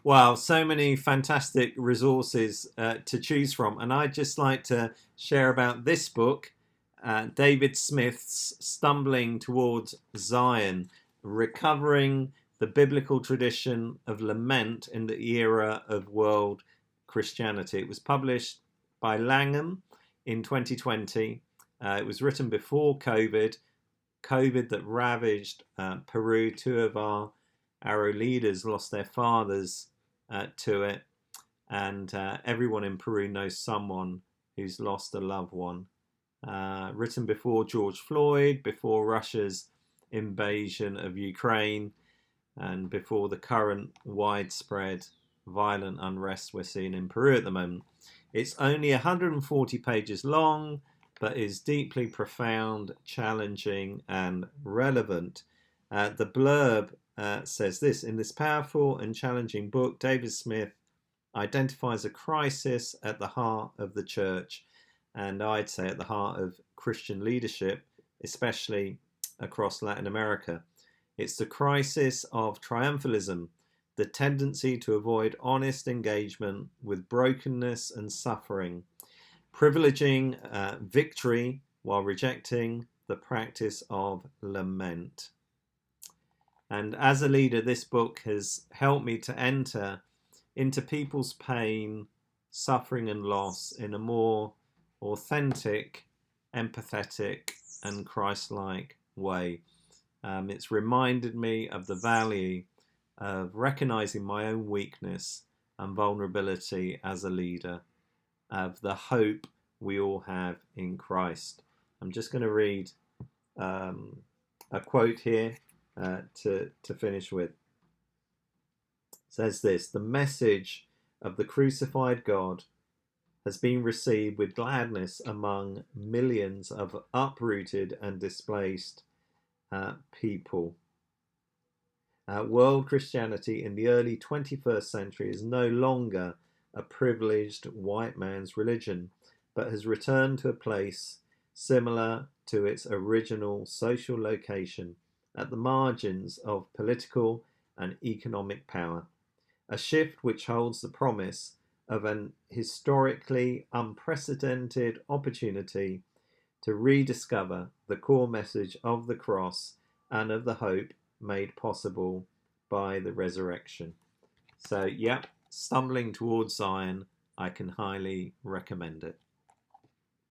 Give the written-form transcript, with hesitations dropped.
Wow, so many fantastic resources to choose from. And I'd just like to share about this book, David Smith's Stumbling Towards Zion, recovering the biblical tradition of lament in the era of world Christianity. It was published by Langham in 2020. It was written before COVID that ravaged Peru. Two of our Arrow leaders lost their fathers to it, and everyone in Peru knows someone who's lost a loved one. Written before George Floyd, before Russia's invasion of Ukraine, and before the current widespread violent unrest we're seeing in Peru at the moment. It's only 140 pages long, but is deeply profound, challenging, and relevant. The blurb says this: in this powerful and challenging book, David Smith identifies a crisis at the heart of the church, and I'd say at the heart of Christian leadership, especially across Latin America. It's the crisis of triumphalism, the tendency to avoid honest engagement with brokenness and suffering, privileging victory while rejecting the practice of lament. And as a leader, this book has helped me to enter into people's pain, suffering, and loss in a more authentic, empathetic, and Christ like way. It's reminded me of the value of recognizing my own weakness and vulnerability as a leader, of the hope we all have in Christ. I'm just going to read a quote here to finish with. It says this: the message of the crucified God has been received with gladness among millions of uprooted and displaced people. World Christianity in the early 21st century is no longer a privileged white man's religion, but has returned to a place similar to its original social location at the margins of political and economic power. A shift which holds the promise of an historically unprecedented opportunity to rediscover the core message of the cross and of the hope made possible by the resurrection. So, Stumbling Towards Zion, I can highly recommend it.